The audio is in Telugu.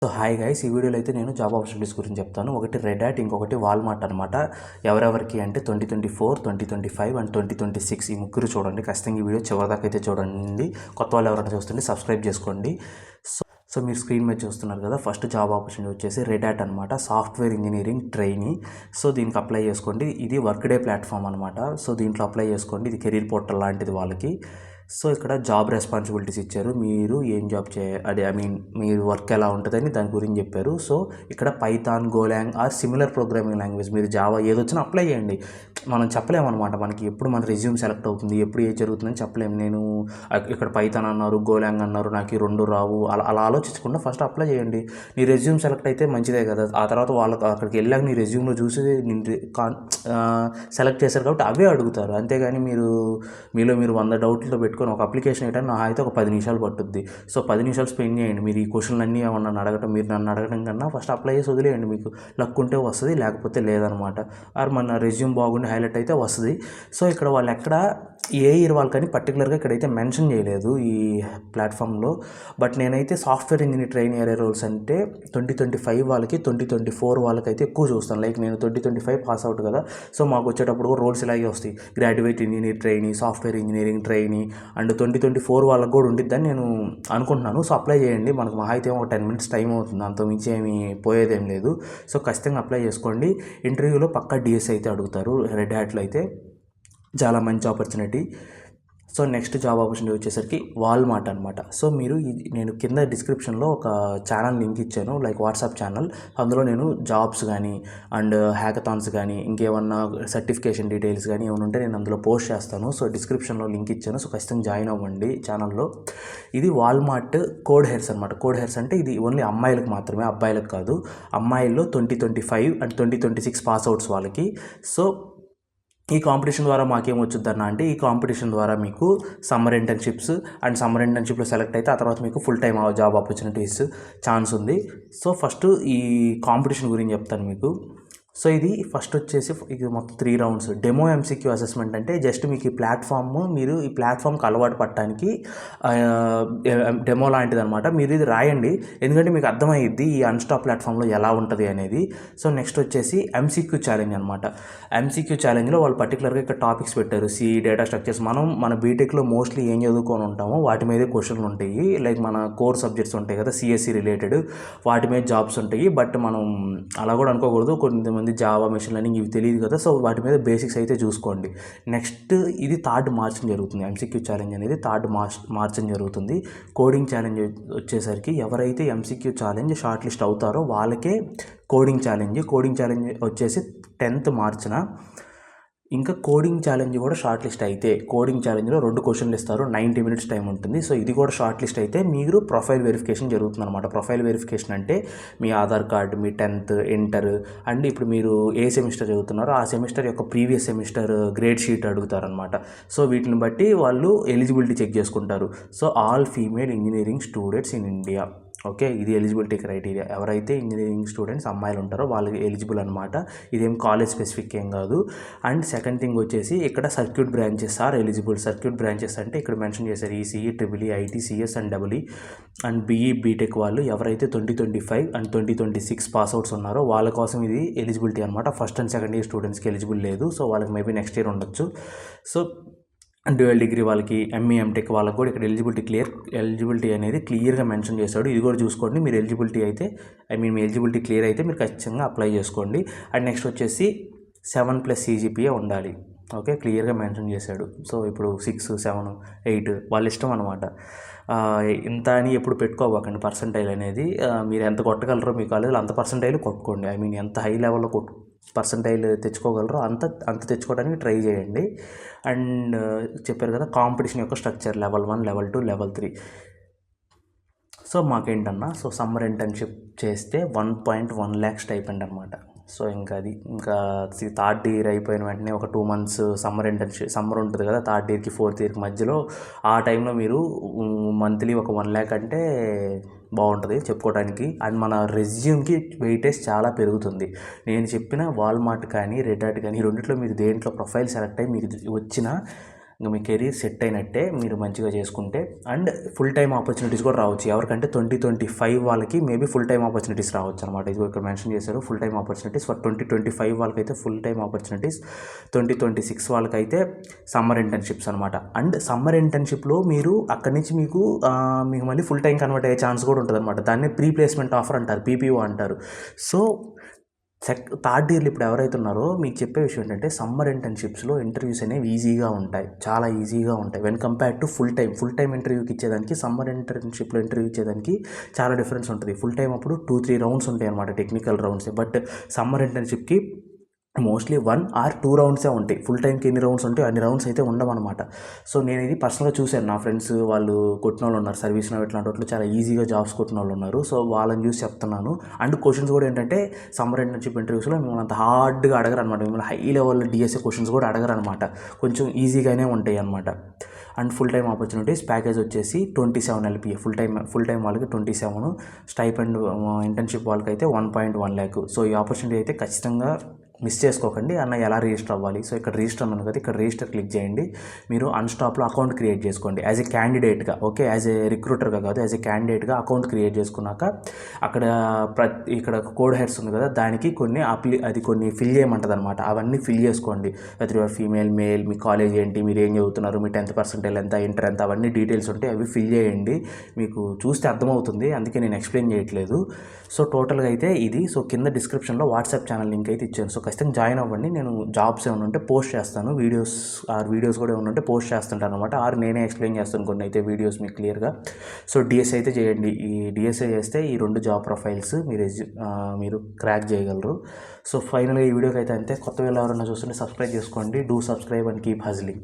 సో హాయ్ గైస్, ఈ వీడియోలో అయితే నేను జాబ్ ఆపర్చునిటీస్ గురించి చెప్తాను. ఒకటి రెడ్ హ్యాట్, ఇంకొకటి వాల్మార్ట్ అనమాట. ఎవరెవరికి అంటే 2024, 2025 అండ్ 2026 ఈ ముగ్గురు చూడండి. ఖచ్చితంగా ఈ వీడియో చివరిదాకా అయితే చూడండి. కొత్త వాళ్ళు ఎవరైనా చూస్తుంటే సబ్స్క్రైబ్ చేసుకోండి. సో మీరు స్క్రీన్ మీద చూస్తున్నారు కదా, ఫస్ట్ జాబ్ ఆపర్చునిటీ వచ్చేసి రెడ్ హ్యాట్ అనమాట, సాఫ్ట్వేర్ ఇంజనీరింగ్ ట్రైనీ. సో దీనికి అప్లై చేసుకోండి. ఇది వర్క్ డే ప్లాట్ఫామ్ అనమాట. సో దీంట్లో అప్లై చేసుకోండి. ఇది కెరీర్ పోర్టల్ లాంటిది వాళ్ళకి. సో ఇక్కడ జాబ్ రెస్పాన్సిబిలిటీస్ ఇచ్చారు. మీరు ఏం జాబ్ అదే మీరు వర్క్ ఎలా ఉంటుందని దాని గురించి చెప్పారు. సో ఇక్కడ Python, Golang are similar programming language, మీరు జావా ఏదొచ్చినా అప్లై చేయండి. మనం చెప్పలేమన్నమాట, మనకి ఎప్పుడు మన రెజ్యూమ్ సెలెక్ట్ అవుతుంది, ఎప్పుడు ఏం జరుగుతుందని చెప్పలేము. నేను ఇక్కడ పైథాన్ అన్నారు, గోలాంగ్ అన్నారు, నాకు ఈ రెండు రావు, అలా అలా ఆలోచించకుండా ఫస్ట్ అప్లై చేయండి. నీ రెజ్యూమ్ సెలెక్ట్ అయితే మంచిదే కదా. ఆ తర్వాత వాళ్ళకి అక్కడికి వెళ్ళాక నీ రెజ్యూమ్లో చూసి సెలెక్ట్ చేశారు కాబట్టి అవే అడుగుతారు. అంతేగాని మీలో మీరు 100 డౌట్లతో పెట్టుకొని ఒక అప్లికేషన్ వేయడానికి నా అయితే ఒక 10 నిమిషాలు పట్టుద్ది. సో 10 నిమిషాలు స్పెండ్ చేయండి. మీరు ఈ క్వశ్చన్లు అన్నీ ఏమన్నా అడగటం, మీరు నన్ను అడగడం కన్నా ఫస్ట్ అప్లై చేసి వదిలేయండి. మీకు లక్ ఉంటే వస్తుంది, లేకపోతే లేదనమాట. ఆర్ మన రెజ్యూమ్ బాగుండి హైలైట్ అయితే వస్తుంది. సో ఇక్కడ వాళ్ళు ఎక్కడ ఏ ఇయర్ వాళ్ళకని పర్టికులర్గా ఇక్కడైతే మెన్షన్ చేయలేదు ఈ ప్లాట్ఫామ్లో. బట్ నేనైతే software engineer train area roles అంటే 2025 వాళ్ళకి, 2024 వాళ్ళకైతే ఎక్కువ చూస్తాను. లైక్ నేను 2025 పాస్ అవుట్ కదా. సో మాకు వచ్చేటప్పుడు రోల్స్ ఇలాగే వస్తాయి, graduate engineer trainee, software engineering trainee. And 2024 వాళ్ళకి కూడా ఉండిద్దని నేను అనుకుంటున్నాను. సో అప్లై చేయండి. మనకు మహా అయితే ఒక 10 మినిట్స్ టైం అవుతుంది, అంత మించి ఏమీ పోయేదేం లేదు. సో ఖచ్చితంగా అప్లై చేసుకోండి. ఇంటర్వ్యూలో పక్కా డిఎస్ అయితే అడుగుతారు. రెడ్ హ్యాట్లో అయితే చాలా మంచి opportunity. So next job opportunity వచ్చేసరికి వాల్మార్ట్ అనమాట. సో నేను కింద డిస్క్రిప్షన్లో ఒక ఛానల్ లింక్ ఇచ్చాను, లైక్ వాట్సాప్ ఛానల్. అందులో నేను జాబ్స్ కానీ అండ్ హ్యాకథాన్స్ కానీ ఇంకేమన్నా సర్టిఫికేషన్ డీటెయిల్స్ కానీ ఏమైనా ఉంటే నేను అందులో పోస్ట్ చేస్తాను. సో డిస్క్రిప్షన్లో లింక్ ఇచ్చాను. సో ఖచ్చితంగా జాయిన్ అవ్వండి ఛానల్లో. ఇది వాల్మార్ట్ కోడ్ హెయిర్స్ అనమాట. కోడ్ హెయిర్స్ అంటే ఇది ఓన్లీ అమ్మాయిలకు మాత్రమే, అబ్బాయిలకు కాదు. అమ్మాయిల్లో 2025 అండ్ 2026 పాస్ అవుట్స్ వాళ్ళకి. సో ఈ కాంపిటీషన్ ద్వారా మాకేమొచ్చుద్దన్న అంటే, ఈ కాంపిటీషన్ ద్వారా మీకు సమ్మర్ ఇంటర్న్షిప్స్ అండ్ సమ్మర్ ఇంటర్న్షిప్లో సెలెక్ట్ అయితే ఆ తర్వాత మీకు full time job opportunities chance ఉంది. సో ఫస్ట్ ఈ కాంపిటీషన్ గురించి చెప్తాను మీకు. సో ఇది ఫస్ట్ వచ్చేసి ఇది మొత్తం 3 రౌండ్స్. డెమో ఎంసీక్యూ అసెస్మెంట్ అంటే జస్ట్ మీకు మీరు ఈ ప్లాట్ఫామ్కి అలవాటు పడటానికి డెమో లాంటిది అనమాట. మీరు ఇది రాయండి, ఎందుకంటే మీకు అర్థమయ్యిద్ది ఈ అన్స్టాప్ ప్లాట్ఫామ్లో ఎలా ఉంటుంది అనేది. సో నెక్స్ట్ వచ్చేసి ఎంసీక్యూ ఛాలెంజ్ అనమాట. ఎంసీక్యూ ఛాలెంజ్లో వాళ్ళు పర్టికులర్గా ఇక్కడ టాపిక్స్ పెట్టారు. Data structures. మన బీటెక్లో మోస్ట్లీ ఏం చదువుకొని ఉంటామో వాటి మీదే క్వశ్చన్లు ఉంటాయి. లైక్ మన కోర్ సబ్జెక్ట్స్ ఉంటాయి కదా, సిఎస్సి రిలేటెడ్, వాటి మీద జాబ్స్ ఉంటాయి. బట్ మనం అలా కూడా అనుకోకూడదు, కొంతమంది జావా, మెషిన్ లెర్నింగ్ ఇవి తెలియదు కదా. సో వాటి మీద బేసిక్స్ అయితే చూసుకోండి. నెక్స్ట్ ఇది 3rd మార్చ్ జరుగుతుంది. ఎంసీక్యూ ఛాలెంజ్ అనేది 3rd మార్చ్ జరుగుతుంది. కోడింగ్ ఛాలెంజ్ వచ్చేసరికి ఎవరైతే ఎంసీక్యూ ఛాలెంజ్ షార్ట్ లిస్ట్ అవుతారో వాళ్ళకే కోడింగ్ ఛాలెంజ్ వచ్చేసి 10th మార్చ్న. ఇంకా కోడింగ్ ఛాలెంజ్ కూడా షార్ట్ లిస్ట్ అయితే, కోడింగ్ ఛాలెంజ్లో 2 క్వశ్చన్లు ఇస్తారు, 90 మినిట్స్ టైం ఉంటుంది. సో ఇది కూడా షార్ట్ లిస్ట్ అయితే మీరు ప్రొఫైల్ వెరిఫికేషన్ జరుగుతుంది అనమాట. ప్రొఫైల్ వెరిఫికేషన్ అంటే మీ ఆధార్ కార్డు, మీ 10th, ఇంటర్ అండ్ ఇప్పుడు మీరు ఏ సెమిస్టర్ చదువుతున్నారో ఆ సెమిస్టర్ యొక్క ప్రీవియస్ సెమిస్టర్ గ్రేడ్ షీట్ అడుగుతారనమాట. సో వీటిని బట్టి వాళ్ళు ఎలిజిబిలిటీ చెక్ చేసుకుంటారు. So all female engineering students in India, okay, ఇది ఎలిజిబిలిటీ క్రైటీరియా. ఎవరైతే ఇంజనీరింగ్ స్టూడెంట్స్ అమ్మాయిలు ఉంటారో వాళ్ళకి ఎలిజిబుల్ అనమాట. ఇదేం కాలేజ్ స్పెసిఫిక్ ఏం కాదు. అండ్ సెకండ్ థింగ్ వచ్చేసి ఇక్కడ circuit branches are eligible. Circuit branches అంటే ఇక్కడ మెన్షన్ చేశారు ECE, triple E, IT, CS and double E and BE, BTech వాళ్ళు ఎవరైతే 2025 అండ్ 2026 పాస్అవుట్స్ ఉన్నారో వాళ్ళ కోసం ఇది ఎలిజిబిలిటీ అనమాట. ఫస్ట్ అండ్ సెకండ్ ఇయర్ స్టూడెంట్స్కి ఎలిజిబుల్ లేదు. సో వాళ్ళకి మేబీ నెక్స్ట్ ఇయర్ ఉండొచ్చు. సో డ్యూయల్ డిగ్రీ వాళ్ళకి, ఎంఈ, ఎంటెక్ వాళ్ళకి కూడా ఇక్కడ ఎలిజిబిలిటీ అనేది క్లియర్గా మెన్షన్ చేశాడు. ఇది కూడా చూసుకోండి. మీరు ఎలిజిబిలిటీ అయితే మీ ఎలిజిబిలిటీ క్లియర్ అయితే మీరు ఖచ్చితంగా అప్లై చేసుకోండి. అండ్ నెక్స్ట్ వచ్చేసి 7+ CGPA ఉండాలి. ఓకే, క్లియర్గా మెన్షన్ చేశాడు. సో ఇప్పుడు 6, 7, 8 వాళ్ళ ఇష్టం అనమాట. ఇంత అని ఎప్పుడు పెట్టుకోవాకండి పర్సంటైల్ అనేది. మీరు ఎంత కొట్టగలరో మీ కాలేజీలో అంత పర్సంటైల్ కొట్టుకోండి. ఎంత హై లెవెల్లో పర్సంటైల్ తెచ్చుకోగలరో అంత తెచ్చుకోవడానికి ట్రై చేయండి. అండ్ చెప్పారు కదా కాంపిటీషన్ యొక్క structure, level 1, level 2, level 3. So మాకేంటన్నా, సో సమ్మర్ ఇంటర్న్షిప్ చేస్తే 1.1 lakhs స్టైపెండ్ అనమాట. సో ఇంకా 3rd ఇయర్ అయిపోయిన వెంటనే ఒక 2 months సమ్మర్ ఉంటుంది కదా, 3rd ఇయర్కి 4th ఇయర్కి మధ్యలో. ఆ టైంలో మీరు మంత్లీ ఒక 1 lakh అంటే బాగుంటుంది చెప్పుకోవడానికి. అండ్ మన రెజ్యూమ్కి వెయిటేజ్ చాలా పెరుగుతుంది. నేను చెప్పిన వాల్మార్ట్ కానీ రెడ్ హ్యాట్ కానీ రెండిట్లో మీరు దేంట్లో ప్రొఫైల్ సెలెక్ట్ అయ్యి మీకు వచ్చిన ఇంకా మీ కెరీర్ సెట్ అయినట్టే మీరు మంచిగా చేసుకుంటే. అండ్ ఫుల్ టైం ఆపర్చునిటీస్ కూడా రావచ్చు ఎవరికంటే 2025 వాళ్ళకి మేబీ ఫుల్ టైం ఆపర్చునిటీస్ రావచ్చు అనమాట. ఇది ఇక్కడ మెన్షన్ చేశారు ఫుల్ టైం ఆపర్చునిటీస్ ఫర్ 2025 వాళ్ళకైతే ఫుల్ టైం ఆపర్చునిటీస్, 2026 వాళ్ళకైతే సమ్మర్ ఇంటర్న్షిప్స్ అనమాట. అండ్ సమ్మర్ ఇంటర్న్షిప్లో మీరు అక్కడి నుంచి మీకు మళ్ళీ ఫుల్ టైం కన్వర్ట్ అయ్యే ఛాన్స్ కూడా ఉంటుంది అనమాట. దాన్ని ప్రీ ప్లేస్మెంట్ ఆఫర్ అంటారు, పీపీఓ అంటారు. సో థర్డ్ ఇయర్లు ఇప్పుడు ఎవరైతే ఉన్నారో మీకు చెప్పే విషయం ఏంటంటే సమ్మర్ ఇంటర్న్షిప్స్లో ఇంటర్వ్యూస్ అనేవి ఈజీగా ఉంటాయి, చాలా ఈజీగా ఉంటాయి when compare to full time ఇంటర్వ్యూకి ఇచ్చేదానికి సమ్మర్ ఇంటర్న్షిప్లో ఇంటర్వ్యూ ఇచ్చేదానికి చాలా డిఫరెన్స్ ఉంటుంది. ఫుల్ టైం అప్పుడు 2-3 రౌండ్స్ ఉంటాయి అనమాట, టెక్నికల్ రౌండ్స్. బట్ సమ్మర్ ఇంటర్న్షిప్కి మోస్ట్లీ 1 or 2 రౌండ్సే ఉంటాయి. ఫుల్ టైంకి ఎన్ని రౌండ్స్ ఉంటాయి అన్ని రౌండ్స్ అయితే ఉండవన్నమాట. సో నేను ఇది పర్సనల్గా చూశాను, నా ఫ్రెండ్స్ వాళ్ళు కొట్టిన వాళ్ళు ఉన్నారు, సర్వీస్ ఇట్లాంటి వాటిలో చాలా ఈజీగా జాబ్స్ కొట్టిన వాళ్ళు ఉన్నారు. సో వాళ్ళని చూసి చెప్తున్నాను. అండ్ క్వశ్చన్స్ కూడా ఏంటంటే సమ్మర్ ఇంటర్న్షిప్ ఇంటర్వ్యూస్లో మిమ్మల్ని అంత హార్డ్గా అడగరు అనమాట, మిమ్మల్ని హై లెవెల్ డిఎస్ఏ క్వశ్చన్స్ కూడా అడగరు అనమాట, కొంచెం ఈజీగానే ఉంటాయి అనమాట. And full time opportunities package వచ్చేసి 27 LPA, ఫుల్ టైం వాళ్ళకి 27, స్టైపెండ్ ఇంటర్న్షిప్ వాళ్ళకి అయితే 1.1 lakh. సో ఈ ఆపర్చునిటీ అయితే ఖచ్చితంగా మిస్ చేసుకోకండి. అన్న ఎలా రిజిస్టర్ అవ్వాలి? సో ఇక్కడ రిజిస్టర్ అన్నాను కదా, ఇక్కడ రిజిస్టర్ క్లిక్ చేయండి. మీరు అన్స్టాప్లో అకౌంట్ క్రియేట్ చేసుకోండి యాజ్ ఏ క్యాండిడేట్గా, ఓకే, యాజ్ ఏ రిక్రూటర్గా కాదు, యాజ్ ఏ క్యాండిడేట్గా అకౌంట్ క్రియేట్ చేసుకున్నాక అక్కడ ఇక్కడ కోడ్ హెడ్స్ ఉంది కదా, దానికి కొన్ని ఫిల్ చేయమంటుంది అనమాట. అవన్నీ ఫిల్ చేసుకోండి. Weather your female, male, me college ఏంటి, మీరు ఏం చదువుతున్నారు, మీ 10th percentile ఎంత, ఇంటర్ ఎంత, అవన్నీ డీటెయిల్స్ ఉంటాయి, అవి ఫిల్ చేయండి. మీకు చూస్తే అర్థమవుతుంది, అందుకే నేను ఎక్స్ప్లెయిన్ చేయట్లేదు. సో టోటల్గా అయితే ఇది. సో కింద డిస్క్రిప్షన్లో వాట్సాప్ ఛానల్ లింక్ అయితే ఇచ్చాను. సో ఖచ్చితంగా జాయిన్ అవ్వండి. నేను జాబ్స్ ఏమైనా ఉంటే పోస్ట్ చేస్తాను, వీడియోస్ కూడా ఏమైనా ఉంటే పోస్ట్ చేస్తుంటాను అనమాట, నేనే ఎక్స్ప్లెయిన్ చేస్తాను కొన్ని అయితే వీడియోస్ మీకు క్లియర్గా. సో డిఎస్ఏ అయితే చేయండి. ఈ డిఎస్ఏ చేస్తే ఈ 2 జాబ్ ప్రొఫైల్స్ మీరు క్రాక్ చేయగలరు. సో ఫైనల్గా ఈ వీడియోకి అయితే అంతే. కొత్త వాళ్ళు ఎవరైనా చూస్తుంటే సబ్స్క్రైబ్ చేసుకోండి. Do subscribe and keep హజ్లింగ్.